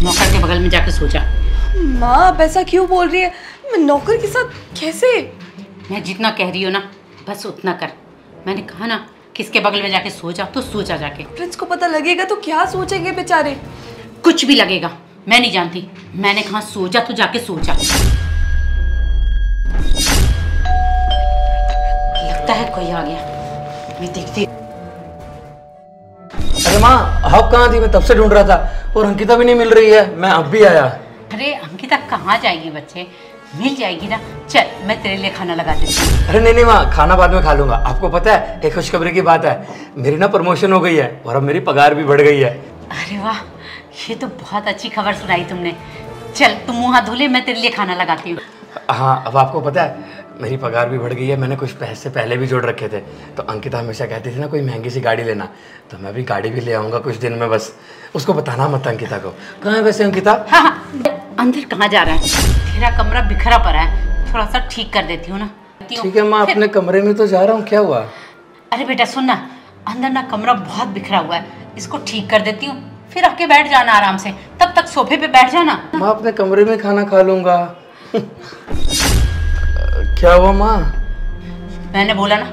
नौकर के बगल में जाके सो जा। माँ आप ऐसा क्यों बोल रही है? मैं नौकर के साथ कैसे? मैं जितना कह रही हूँ ना बस उतना कर। मैंने कहा ना किसके बगल में जाके सो जा तो सो जा जाके। प्रिंस को पता लगेगा तो क्या सोचेंगे बेचारे? कुछ भी लगेगा, मैं नहीं जानती। मैंने कहा सो जा तो जाके सो जा। लगता है कोई आ गया, मैं देखती। अरे माँ आप कहाँ थी? मैं तब से ढूंढ रहा था और अंकिता भी नहीं मिल रही है। मैं अब भी आया। अरे अंकिता कहाँ जाएगी बच्चे, मिल जाएगी ना। चल मैं तेरे लिए खाना लगा देती हूँ। अरे नहीं माँ, खाना बाद में खा लूंगा। आपको पता है एक खुशखबरी की बात है, मेरी ना प्रमोशन हो गई है और अब मेरी पगार भी बढ़ गई है। अरे वाह, ये तो बहुत अच्छी खबर सुनाई तुमने। चल तुम मुँह हाथ धो ले, मैं तेरे लिए खाना लगाती हूँ। हाँ अब आपको पता है मेरी पगार भी बढ़ गई है। मैंने कुछ पैसे पहले भी जोड़ रखे थे। तो अंकिता हमेशा कहती थी ना कोई महंगी सी गाड़ी लेना, तो मैं भी गाड़ी भी ले आऊँगा कुछ दिन में। बस उसको बताना मत अंकिता को। कहाँ है वैसे अंकिता? हाँ हाँ, अंदर कहाँ जा रहा है? तेरा कमरा बिखरा पड़ा है, थोड़ा सा ठीक कर देती हूँ ना। ठीक है माँ, अपने कमरे में तो जा रहा हूँ। क्या हुआ? अरे बेटा सुन ना, अंदर ना कमरा बहुत बिखरा हुआ है, इसको ठीक कर देती हूँ, फिर आके बैठ जाना आराम से। तब तक सोफे पे बैठ जाना। माँ अपने कमरे में खाना खा लूंगा। क्या हुआ माँ? मैंने बोला ना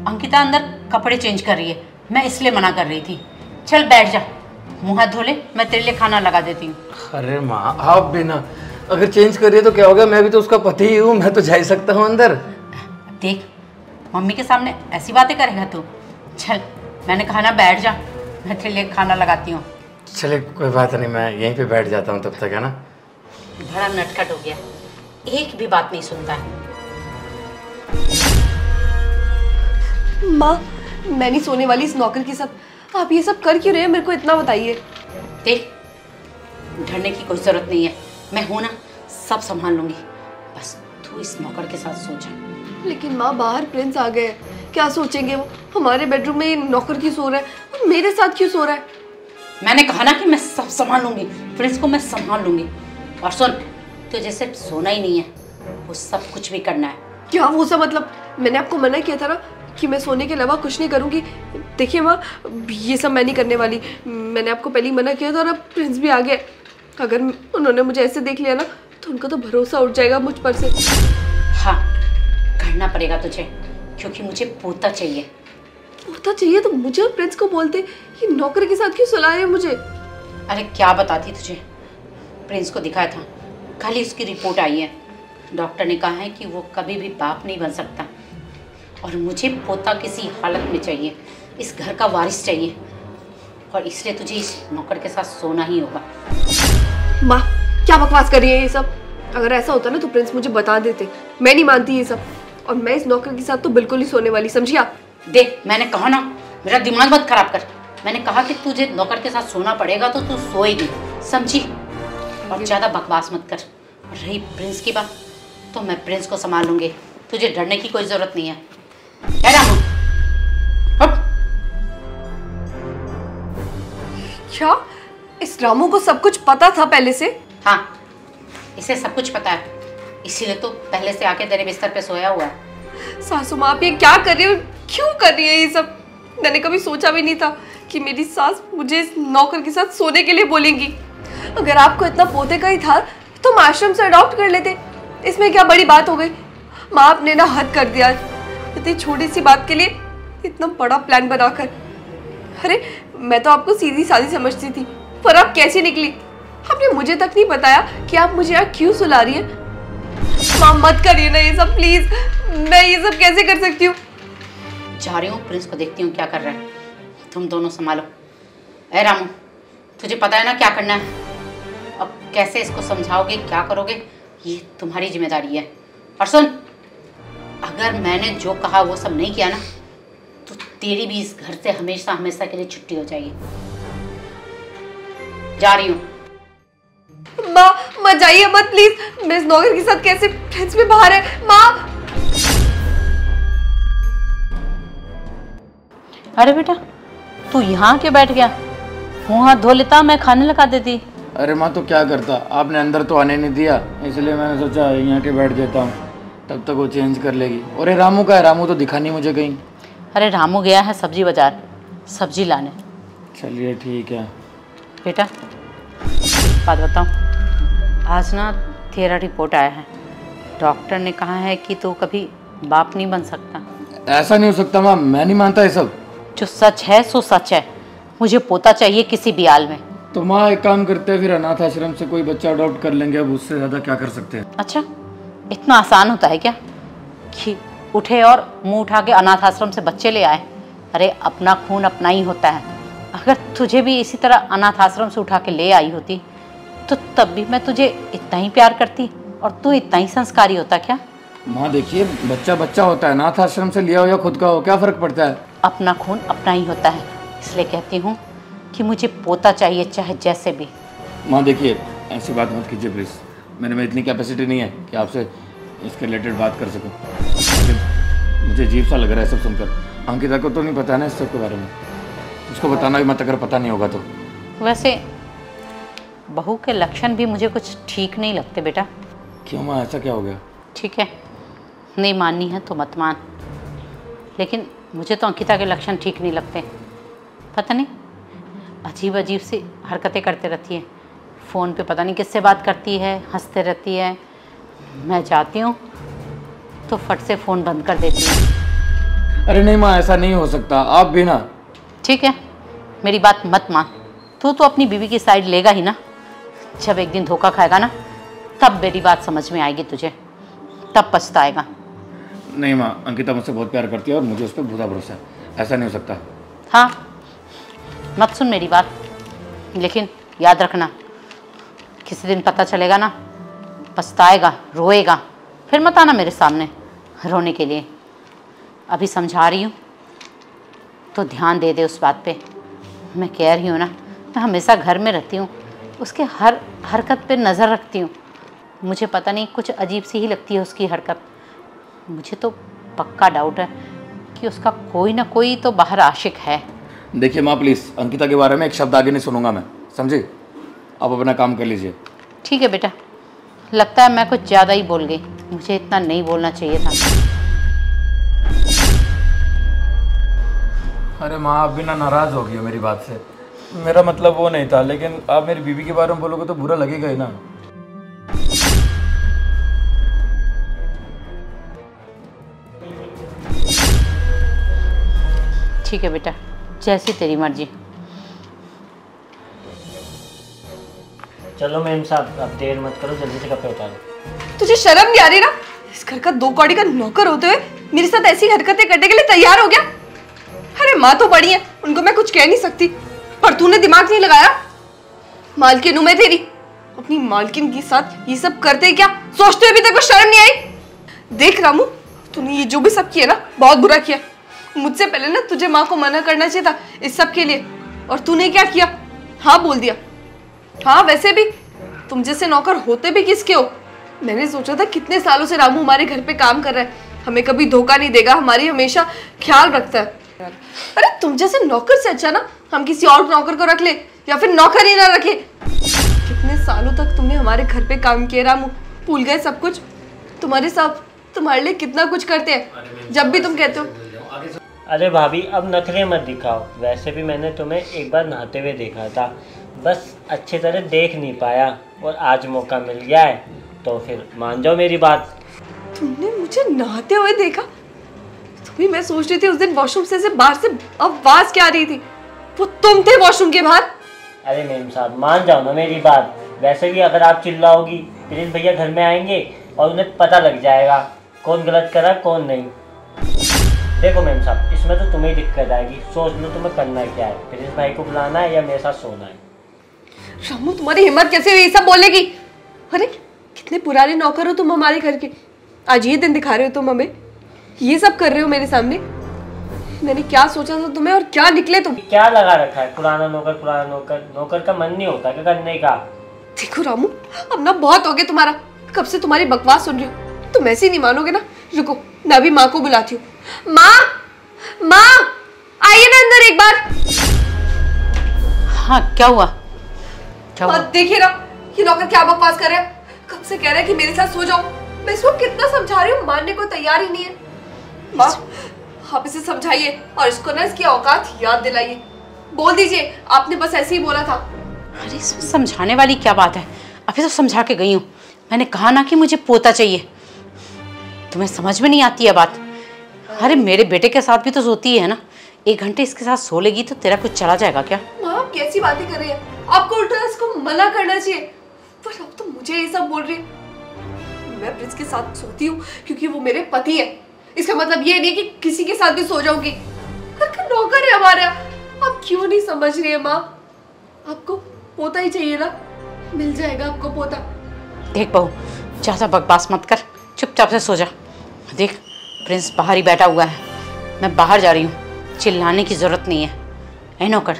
अंकिता अंदर कपड़े चेंज कर रही है, मैं इसलिए मना कर रही थी। चल बैठ जा, मुँह हाथ धो ले, मैं तेरे लिए खाना लगा देती हूँ। अरे माँ आप भी ना, अगर चेंज करिए तो क्या होगा? मैं भी तो उसका पति ही हूँ, मैं तो जा ही सकता हूँ अंदर। देख मम्मी के सामने ऐसी बातें करेगा तू। चल मैंने कहा ना बैठ जा, मैं तेरे लिए खाना लगाती हूँ। चले कोई बात नहीं, मैं यहीं पे बैठ जाता हूँ तब तक, है ना। बड़ा नटखट हो गया, एक भी बात नहीं सुनता है। माँ मैं नहीं सोने वाली इस नौकर के साथ। आप ये सब कर क्यों रहे हैं, मेरे को इतना बताइए। देख डरने की कोई जरूरत नहीं है, मैं हूं ना, सब संभाल लूंगी। बस तू इस नौकर के साथ सो जा। लेकिन माँ बाहर प्रिंस आ गए, क्या सोचेंगे वो? हमारे बेडरूम में ये नौकर क्यों सो रहा है और मेरे साथ क्यों सो रहा है? मैंने कहा ना कि मैं सब संभाल लूंगी, प्रिंस को मैं संभाल लूंगी। और सुन, तुझे सिर्फ सोना ही नहीं है, वो सब कुछ भी करना है। क्या वो सब मतलब? मैंने आपको मना किया था ना कि मैं सोने के अलावा कुछ नहीं करूंगी। देखिए माँ ये सब मैं नहीं करने वाली। मैंने आपको पहले ही मना किया था और अब प्रिंस भी आ गया। अगर उन्होंने मुझे ऐसे देख लिया ना तो उनका तो भरोसा उठ जाएगा मुझ पर से। हाँ करना पड़ेगा तुझे, क्योंकि मुझे पोता चाहिए। पोता चाहिए तो मुझे और प्रिंस को बोलते, ये नौकर के साथ क्यों सुला रहे हैं मुझे? अरे क्या बताती तुझे, प्रिंस को दिखाया था, कल ही उसकी रिपोर्ट आई है। डॉक्टर ने कहा है कि वो कभी भी बाप नहीं बन सकता और मुझे पोता किसी हालत में चाहिए, इस घर का वारिस चाहिए। और इसलिए तुझे इस नौकर के साथ सोना ही होगा। माँ क्या बकवास कर रही है ये सब? अगर ऐसा होता ना तो प्रिंस मुझे बता देते। मैं नहीं मानती ये सब, और मैं इस नौकर के साथ तो बिल्कुल नहीं सोने वाली, समझी आप? देख मैंने कहा ना, मेरा दिमाग मत खराब कर। मैंने कहा कि तुझे नौकर के साथ सोना पड़ेगा तो तू सोएगी, समझी? और ज़्यादा बकवास मत कर। रही प्रिंस की बात तो मैं प्रिंस को संभाल लूंगी, तुझे डरने की कोई जरूरत नहीं है। क्या इस रामू को सब कुछ पता था पहले से? हाँ इसे सब कुछ पता है, इसीलिए तो पहले से आके तेरे बिस्तर पे सोया हुआ है। सासू माँ आप ये क्या कर रही हो, क्यों कर रही है ये सब? मैंने कभी सोचा भी नहीं था कि मेरी सास मुझे इस नौकर के साथ सोने के लिए बोलेंगी। अगर आपको इतना पोते का ही था तो हम आश्रम से अडॉप्ट कर लेते, इसमें क्या बड़ी बात हो गई? माँ आपने ना हद कर दिया, इतनी छोटी सी बात के लिए इतना बड़ा प्लान बनाकर। अरे मैं तो आपको सीधी सादी समझती थी, पर आप कैसी निकली? आपने मुझे तक नहीं बताया कि आप मुझे यहाँ क्यों सुला रही है। माँ मत करिए ना ये सब प्लीज, मैं ये सब कैसे कर सकती हूँ? जा रही हूँ, प्रिंस को देखती हूँ क्या कर रहा है, तुम दोनों संभालो। ए रामू तुझे पता है ना क्या करना है, अब कैसे इसको समझाओगे, क्या करोगे, ये तुम्हारी जिम्मेदारी है। और सुन, अगर मैंने जो कहा वो सब नहीं किया ना तो तेरी भी इस घर से हमेशा हमेशा के लिए छुट्टी हो जाएगी। जा रही हूँ। माँ मत जाइए मत प्लीज, मैं इस नौकर के साथ कैसे? फ्रेंड्स भी बाहर है। माँ अरे बेटा तू यहाँ के बैठ गया, मुँह हाथ धो लेता, मैं खाने लगा देती। अरे माँ तो क्या करता, आपने अंदर तो आने नहीं दिया, इसलिए मैंने सोचा यहाँ के बैठ जाता हूँ, तब तक वो चेंज कर लेगी। और ये रामू का है, रामू तो दिखा नहीं मुझे कहीं। अरे रामू गया है सब्जी बाजार, सब्जी लाने। चलिए ठीक है बेटा एक बात बताऊँ, आज ना तेरा रिपोर्ट आया है। डॉक्टर ने कहा है कि तू कभी बाप नहीं बन सकता। ऐसा नहीं हो सकता माँ, मैं नहीं मानता ये सब। जो सच है सो सच है। मुझे पोता चाहिए किसी भी हाल में। तो माँ एक काम करते हैं, फिर अनाथ आश्रम से कोई बच्चा अडॉप्ट कर लेंगे। अब उससे ज़्यादा क्या कर सकते हैं। अच्छा, इतना आसान होता है क्या कि उठे और मुंह उठा के अनाथ आश्रम से बच्चे ले आए? अरे अपना खून अपना ही होता है। अगर तुझे भी इसी तरह अनाथ आश्रम से उठा के ले आई होती तो तब भी मैं तुझे इतना ही प्यार करती और तू इतना ही संस्कारी होता क्या? माँ देखिए, बच्चा बच्चा होता है, अनाथ आश्रम से लिया हो या खुद का हो, क्या फ़र्क पड़ता है। अपना खून अपना ही होता है, इसलिए कहती हूँ कि मुझे पोता चाहिए चाहे जैसे भी। माँ देखिए, ऐसी बात मत कीजिए प्लीज़। मेरे में इतनी कैपेसिटी नहीं है कि आपसे इसके रिलेटेड बात कर सकूं। मुझे अजीब सा लग रहा है सब सुनकर। अंकिता को तो नहीं पता है ना इस सब के बारे में, उसको बताना भी मत अगर पता नहीं होगा तो। वैसे बहू के लक्षण भी मुझे कुछ ठीक नहीं लगते बेटा। क्यों माँ, ऐसा क्या हो गया? ठीक है, नहीं माननी है तो मत मान, लेकिन मुझे तो अंकिता के लक्षण ठीक नहीं लगते। पता नहीं अजीब अजीब सी हरकतें करते रहती है। फ़ोन पे पता नहीं किससे बात करती है, हंसते रहती है। मैं जाती हूँ तो फट से फ़ोन बंद कर देती है। अरे नहीं माँ, ऐसा नहीं हो सकता, आप भी ना। ठीक है, मेरी बात मत मान। तू तो अपनी बीवी की साइड लेगा ही ना। जब एक दिन धोखा खाएगा ना, तब मेरी बात समझ में आएगी तुझे, तब पछताएगा। नहीं माँ, अंकिता मुझसे बहुत प्यार करती है और मुझे उस पर पूरा भरोसा है। ऐसा नहीं हो सकता। हाँ, मत सुन मेरी बात, लेकिन याद रखना किसी दिन पता चलेगा ना, पछताएगा, रोएगा, फिर मत आना मेरे सामने रोने के लिए। अभी समझा रही हूँ तो ध्यान दे दे उस बात पे। मैं कह रही हूँ ना, मैं हमेशा घर में रहती हूँ, उसके हर हरकत पे नज़र रखती हूँ। मुझे पता नहीं कुछ अजीब सी ही लगती है उसकी हरकत। मुझे तो पक्का डाउट है कि उसका कोई ना कोई तो बाहर आशिक है। देखिए माँ प्लीज़, अंकिता के बारे में एक शब्द आगे नहीं सुनूंगा मैं, समझे? आप अपना काम कर लीजिए। ठीक है बेटा, लगता है मैं कुछ ज़्यादा ही बोल गई, मुझे इतना नहीं बोलना चाहिए था। अरे माँ, आप भी ना नाराज़ हो गई हो मेरी बात से। मेरा मतलब वो नहीं था, लेकिन आप मेरी बीवी के बारे में बोलोगे तो बुरा लगेगा ही ना। ठीक है बेटा, जैसी तेरी मर्जी। चलो मैम साहब, अब देर मत करो, जल्दी से कपड़े उतारो। तुझे शर्म नहीं आ रही ना? इस घर का 2 कौड़ी का नौकर होते हुए मेरे साथ ऐसी हरकतें करने के लिए तैयार हो गया। अरे माँ तो बड़ी है, उनको मैं कुछ कह नहीं सकती, पर तूने दिमाग नहीं लगाया। मालकिन हूं मैं तेरी, अपनी मालकिन के साथ ये सब करते क्या? सोचते हुए भी तेरे को शर्म नहीं आई? देख रामू, तूने ये जो भी सब किया ना, बहुत बुरा किया। मुझसे पहले ना तुझे माँ को मना करना चाहिए था इस सब के लिए, और तूने क्या किया? हाँ बोल दिया। हाँ वैसे भी तुम जैसे नौकर होते भी किसके हो? मैंने सोचा था कितने सालों से रामू हमारे घर पे काम कर रहा है, हमें कभी धोखा नहीं देगा, हमारी हमेशा ख्याल रखता है। अरे तुम जैसे नौकर से अच्छा ना हम किसी और नौकर को रख ले, या फिर नौकर ही ना रखे। कितने सालों तक तुमने हमारे घर पे काम किया रामू, भूल गए सब कुछ? तुम्हारे साथ तुम्हारे लिए कितना कुछ करते हैं जब भी तुम कहते हो। अरे भाभी, अब नखरे मत दिखाओ। वैसे भी मैंने तुम्हें एक बार नहाते हुए देखा था, बस अच्छी तरह देख नहीं पाया, और आज मौका मिल गया है तो फिर मान जाओ मेरी बात। तुमने मुझे नहाते हुए देखा? तभी मैं सोच रही थी उस दिन वॉशरूम से बाहर से आवाज क्या आ रही थी, वो तुम थे वॉशरूम के बाहर। अरे मैम साहब, मान जाओ ना मेरी बात। वैसे भी अगर आप चिल्लाओगी, प्रिंस भैया घर में आएंगे और उन्हें पता लग जाएगा कौन गलत करा कौन नहीं। देखो मैम साहब, इसमें तो तुम्हें दिक्कत आएगी। सोच लो तुम्हें करना क्या है, प्रिंस भाई को बुलाना है या मेरे साथ सोना है। रामू, तुम्हारी हिम्मत कैसे हुई ये सब बोलने की? अरे कितने पुराने नौकर हो तुम हमारे घर के, आज ये दिन दिखा रहे हो तुम हमें, ये सब कर रहे हो मेरे सामने। मैंने क्या सोचा था तुम्हें और क्या निकले तुम? क्या लगा रखा है पुराना नौकर पुराना नौकर? नौकर का मन नहीं होता क्या करने का? देखो रामू, अब ना बहुत हो गया तुम्हारा, कब से तुम्हारी बकवास सुन रही हूँ। तुम ऐसे ही नहीं मानोगे ना, रुको मैं अभी माँ को बुलाती हूँ। माँ, माँ आइए ना अंदर एक बार। हाँ क्या हुआ? क्या हुआ? देखिए ना, ये नौकर क्या बकवास कर रहा है। कब से कह रहा है कि मेरे साथ सो जाओ, मैं इसको कितना समझा रही हूँ, मानने को तैयार ही नहीं है। माँ आप इसे समझाइए और इसको ना इसकी औकात याद दिलाइए। बोल दीजिए आपने बस ऐसे ही बोला था। अरे इसमें समझाने वाली क्या बात है, अभी तो समझा के गई हूँ। मैंने कहा ना कि मुझे पोता चाहिए। तुम्हें समझ में नहीं आती है बात? अरे मेरे बेटे के साथ भी तो सोती है ना, 1 घंटे इसके साथ सो लेगी तो तेरा कुछ चला जाएगा क्या? माँ आप कैसी बातें कर रही हैं? आपको उल्टा इसको मना करना चाहिए, पर अब तो मुझे ये सब बोल रही है। मैं प्रिंस के साथ सोती हूँ क्योंकि वो मेरे पति है। इसका मतलब ये नहीं कि किसी के साथ भी सो जाऊंगी। घर का नौकर है हमारा। आप क्यों नहीं समझ रही है माँ? आपको पोता ही चाहिए ना, मिल जाएगा आपको पोता। देख बहू, ज्यादा बकवास मत कर, चुपचाप से सो जा। देख प्रिंस बाहर ही बैठा हुआ है, मैं बाहर जा रही हूँ, चिल्लाने की जरूरत नहीं है। ऐ नौकर,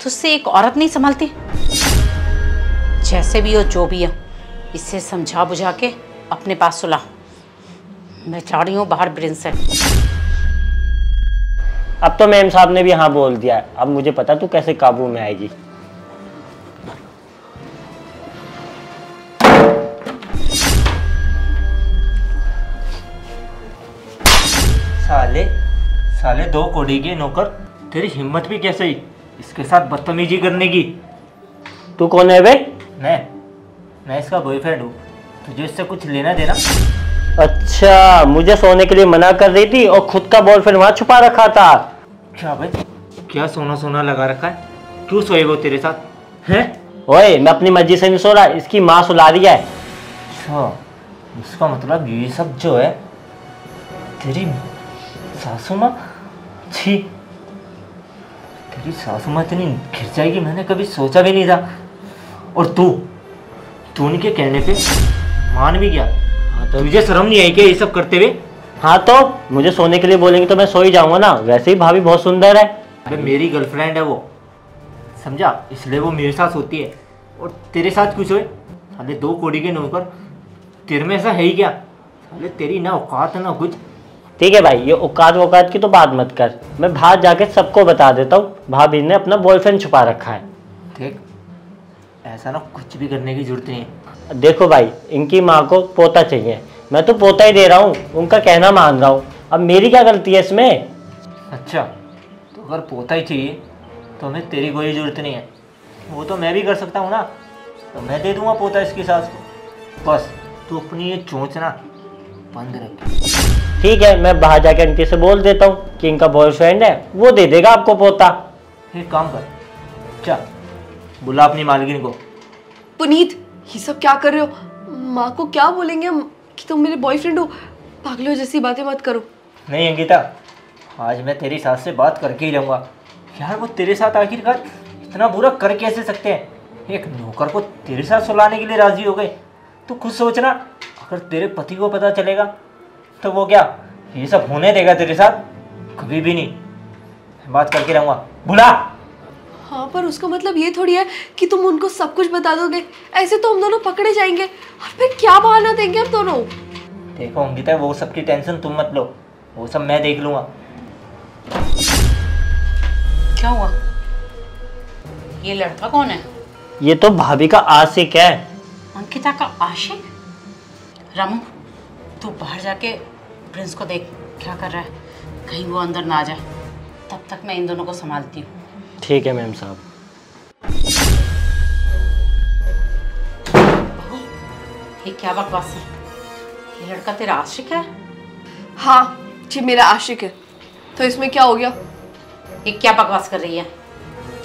तुझसे एक औरत नहीं संभालती? जैसे भी हो जो भी हो, इससे समझा बुझा के अपने पास सुला। मैं जा रही हूँ बाहर प्रिंस से। अब तो मैम साहब ने भी हाँ बोल दिया। अब मुझे पता तू कैसे काबू में आएगी। साले साले 2 कौड़ी के नौकर, तेरी हिम्मत भी कैसे ही इसके साथ बदतमीजी करने की? तू कौन है बे? मैं इसका बॉयफ्रेंड हूँ। तुझे इससे कुछ लेना देना? अच्छा, मुझे सोने के लिए मना कर रही थी और खुद का बॉयफ्रेंड वहाँ छुपा रखा था। क्या भाई, क्या सोना सोना लगा रखा है? क्यों सोए वो तेरे साथ हैं? ओए मैं अपनी मर्जी से नहीं सो रहा, इसकी माँ सुला रही है। अच्छा, इसका मतलब ये सब जो है तेरी सासू माँ? छी, तेरी सासू माँ इतनी गिर जाएगी मैंने कभी सोचा भी नहीं था। और तू उनके कहने पे मान भी गया? हाँ तो तुझे शर्म नहीं आई क्या ये सब करते हुए? हाँ तो मुझे सोने के लिए बोलेंगे तो मैं सो ही जाऊंगा ना। वैसे ही भाभी बहुत सुंदर है। अरे मेरी गर्लफ्रेंड है वो, समझा? इसलिए वो मेरे साथ सोती है और तेरे साथ कुछ होए। साले 2 कौड़ी के नौकर, तेरे में ऐसा है ही क्या? साले तेरी ना औकात ना कुछ। ठीक है भाई, ये औकात वकात की तो बात मत कर। मैं बाहर जाके सबको बता देता हूँ भाभी ने अपना बॉयफ्रेंड छुपा रखा है। ठीक, ऐसा ना कुछ भी करने की जरूरत नहीं है। देखो भाई, इनकी माँ को पोता चाहिए, मैं तो पोता ही दे रहा हूँ, उनका कहना मान रहा हूँ। अब मेरी क्या गलती है इसमें? अच्छा, तो अगर पोता ही चाहिए तो हमें तेरी कोई ज़रूरत नहीं है, वो तो मैं भी कर सकता हूँ ना। तो मैं दे दूँगा पोता इसकी सास को। बस तू अपनी ये चोंच ना बंद रख। ठीक है, मैं बाहर जाके आंटी से बोल देता हूँ कि इनका बॉयफ्रेंड है, वो दे देगा आपको पोता। एक काम कर, क्या बुला अपनी मालकिन को। पुनीत, ये सब क्या कर रहे हो? माँ को क्या बोलेंगे कि तुम मेरे बॉयफ्रेंड हो? पागलों जैसी बातें मत करो। नहीं अंकिता, आज मैं तेरी सास से बात करके ही रहूँगा। यार वो तेरे साथ आखिरकार इतना बुरा कर कैसे सकते हैं? एक नौकर को तेरे साथ सुलाने के लिए राजी हो गए। तू खुद सोचना, अगर तेरे पति को पता चलेगा तो वो क्या ये सब होने देगा तेरे साथ? कभी भी नहीं। बात करके रहूँगा, बुला। हाँ, पर उसका मतलब ये थोड़ी है कि तुम उनको सब कुछ बता दोगे। ऐसे तो हम दोनों पकड़े जाएंगे और फिर क्या बहाना देंगे हम दोनों। देखो अंकिता, वो सब की टेंशन तुम मत लो, वो सब मैं देख लूँगा। क्या हुआ? ये लड़का कौन है? ये तो भाभी का आशिक है। अंकिता का आशिक? रामू, तू बाहर जाके प्रिंस को देख क्या कर रहा है, कहीं वो अंदर ना आ जाए। तब तक मैं इन दोनों को संभालती हूँ। ठीक है मैम साहब। बहू, ये क्या बकवास है? ये लड़का तेरा आशिक है? हाँ जी, मेरा आशिक है। तो इसमें क्या हो गया? ये क्या बकवास कर रही है?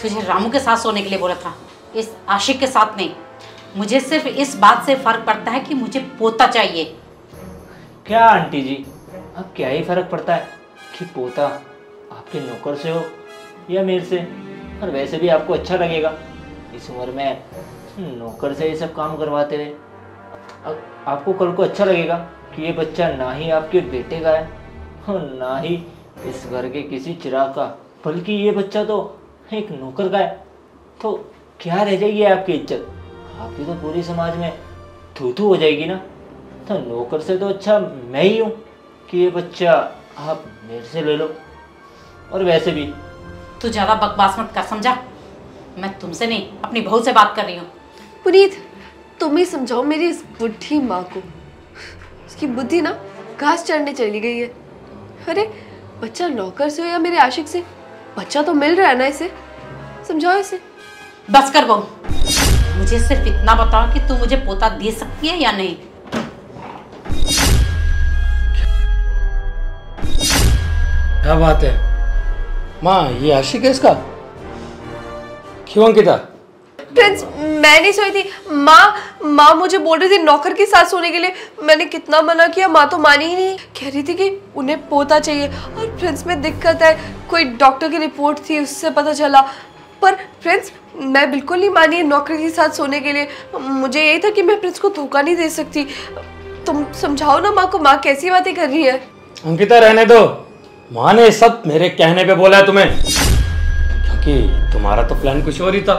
तुझे रामू के साथ सोने के लिए बोला था, इस आशिक के साथ नहीं। मुझे सिर्फ इस बात से फर्क पड़ता है कि मुझे पोता चाहिए। क्या आंटी जी, अब क्या ही फर्क पड़ता है कि पोता आपके नौकर से हो या मेरे से? और वैसे भी आपको अच्छा लगेगा इस उम्र में नौकर से ये सब काम करवाते हुए। अब आपको कल को अच्छा लगेगा कि ये बच्चा ना ही आपके बेटे का है और ना ही इस घर के किसी चिराग का, बल्कि ये बच्चा तो एक नौकर का है। तो क्या रह जाएगी आपकी इज्जत? आपकी तो पूरी समाज में थू थू हो जाएगी ना। तो नौकर से तो अच्छा मैं ही हूँ कि ये बच्चा आप मेरे से ले लो। और वैसे भी तू ज्यादा बकवास मत कर, समझा? मैं तुमसे नहीं, अपनी बहू से बात कर रही हूँ। पुनीत, तुम ही समझाओ मेरी इस बुढ़ी माँ को। उसकी बुद्धि ना घास चढ़ने चली गई है। अरे बच्चा नौकर से हो या मेरे आशिक से, बच्चा तो मिल रहा है ना इसे। समझाओ इसे। बस कर बहू, मुझे सिर्फ इतना बताओ कि तू मुझे पोता दे सकती है या नहीं। क्या बात है माँ, ये आशिक है इसका? क्यों अंकिता? प्रिंस, मैं नहीं सोई थी। माँ मुझे बोल रही थी नौकर के साथ सोने के लिए। मैंने कितना मना किया, माँ तो मानी ही नहीं। कह रही थी कि उन्हें पोता चाहिए और प्रिंस में दिक्कत है, कोई डॉक्टर की रिपोर्ट थी उससे पता चला। पर प्रिंस, मैं बिल्कुल नहीं मानी नौकर के साथ सोने के लिए। मुझे यही था कि मैं प्रिंस को धोखा नहीं दे सकती। तुम समझाओ ना माँ को, माँ कैसी बातें कर रही है। अंकिता रहने दो, माँ ने सब मेरे कहने पे बोला है तुम्हें, क्योंकि तुम्हारा तो प्लान कुछ और ही था।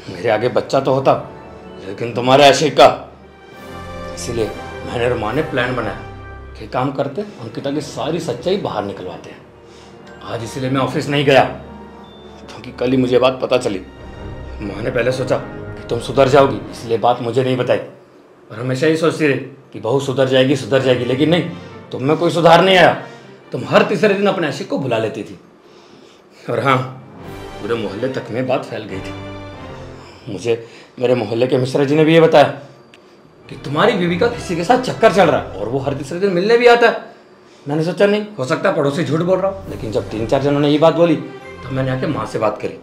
मेरे आगे बच्चा तो होता, लेकिन तुम्हारे आशिक का। इसीलिए मैंने और माँ ने प्लान बनाया कि काम करते अंकिता की सारी सच्चाई बाहर निकलवाते हैं। आज इसीलिए मैं ऑफिस नहीं गया, क्योंकि कल ही मुझे बात पता चली। माँ ने पहले सोचा कि तुम सुधर जाओगी, इसलिए बात मुझे नहीं बताई, और हमेशा ही सोचती रही कि बहू सुधर जाएगी, लेकिन नहीं, तुम में कोई सुधार नहीं आया। तुम हर तीसरे दिन अपने आशिक को बुला लेती थी, और हाँ, पूरे मोहल्ले तक में बात फैल गई थी। मुझे मेरे मोहल्ले के मिश्रा जी ने भी ये बताया कि तुम्हारी बीवी का किसी के साथ चक्कर चल रहा है और वो हर तीसरे दिन मिलने भी आता है। मैंने सोचा नहीं हो सकता पड़ोसी झूठ बोल रहा हूँ, लेकिन जब 3-4 जनों ने ये बात बोली तो मैंने आके माँ से बात करी।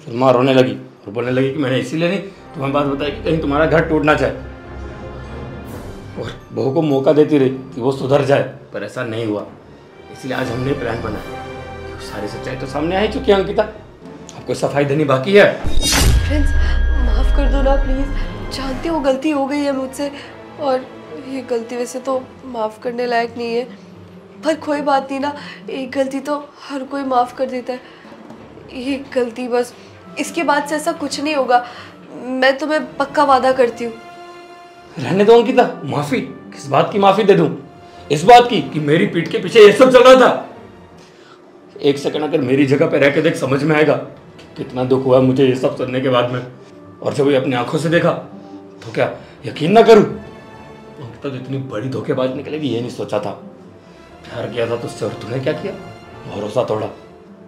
फिर माँ रोने लगी और बोलने लगी कि मैंने इसीलिए नहीं तुम्हें बात बताई कि कहीं तुम्हारा घर टूट ना जाए, और बहू को मौका देती रही कि वो सुधर जाए, पर ऐसा नहीं हुआ। इसलिए आज हमने प्लान बनाया। सारी सच्चाई तो सामने आ ही चुकी है अंकिता, आपको सफाई देनी बाकी है। प्रिंस, माफ़ कर दो ना प्लीज़। जानती हो गलती हो गई है मुझसे, और ये गलती वैसे तो माफ़ करने लायक नहीं है, पर कोई बात नहीं ना, एक गलती तो हर कोई माफ़ कर देता है। ये गलती बस, इसके बाद से ऐसा कुछ नहीं होगा, मैं तुम्हें पक्का वादा करती हूँ। रहने दो अंकिता, माफ़ी किस बात की माफ़ी दे दूँ? इस बात की कि मेरी पीठ के पीछे ये सब चल रहा था। एक सेकंड अगर मेरी जगह पे रह के देख, समझ में आएगा कितना दुख हुआ मुझे ये सब सुनने के बाद में। और जब ये अपनी आंखों से देखा तो क्या यकीन ना करूं, अंकिता तो इतनी बड़ी धोखेबाज निकलेगी ये नहीं सोचा था। प्यार किया था तुझसे और तूने क्या किया, भरोसा तोड़ा।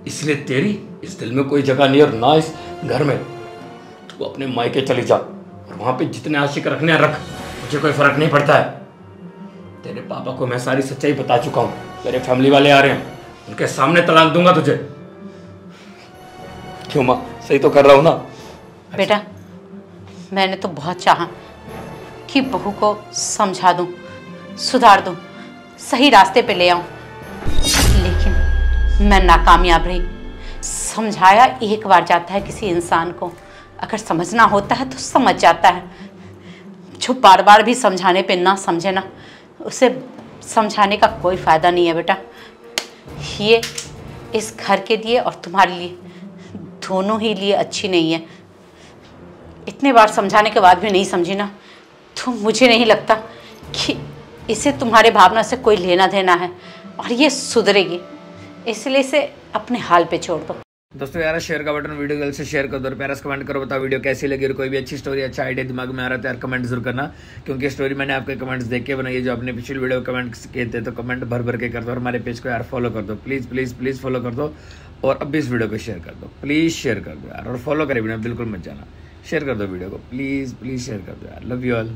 इसलिए तेरी इस दिल में कोई जगह नहीं और ना इस घर में। तू अपने मायके चली जा और वहां पे जितने आशिक रखने रख, मुझे कोई फर्क नहीं पड़ता है। तेरे पापा को मैं सारी सच्चाई बता चुका हूँ, तेरे फैमिली वाले आ रहे हैं, उनके सामने तलाक दूंगा तुझे। क्यों माँ, सही तो कर रहा हूँ ना? बेटा, मैंने तो बहुत चाहा कि बहू को समझा दूं, सुधार दूं, सही रास्ते पे ले आऊं, लेकिन मैं नाकामयाब रही। समझाया एक बार जाता है किसी इंसान को, अगर समझना होता है तो समझ जाता है। जो बार बार भी समझाने पे ना समझे ना, उसे समझाने का कोई फ़ायदा नहीं है बेटा। ये इस घर के लिए और तुम्हारे लिए, दोनों ही लिए अच्छी नहीं है। इतने बार समझाने के बाद भी नहीं समझी ना, तो मुझे नहीं लगता कि इसे तुम्हारे भावना से कोई लेना देना है और ये सुधरेगी। इसलिए इसे अपने हाल पे छोड़ दो। दोस्तों यार, शेयर का बटन वीडियो जल्द से शेयर कर दो और प्यारा कमेंट करो, बताओ वीडियो कैसी लगी और कोई भी अच्छी स्टोरी, अच्छा आइडिया दिमाग में आ रहा है तो यार कमेंट जरूर करना, क्योंकि स्टोरी मैंने आपके कमेंट्स देख के बनाई है। जो आपने पिछली वीडियो कमेंट किए थे तो कमेंट भर भर के कर दो और हमारे पेज को यार फॉलो कर दो, प्लीज़ प्लीज़ प्लीज़ फॉलो कर दो। और अब भी इस वीडियो को शेयर कर दो, प्लीज़ शेयर कर दो यार, और फॉलो करे बिना बिल्कुल मत जाना। शेयर कर दो वीडियो को, प्लीज़ प्लीज़ शेयर कर दो यार। Love you all.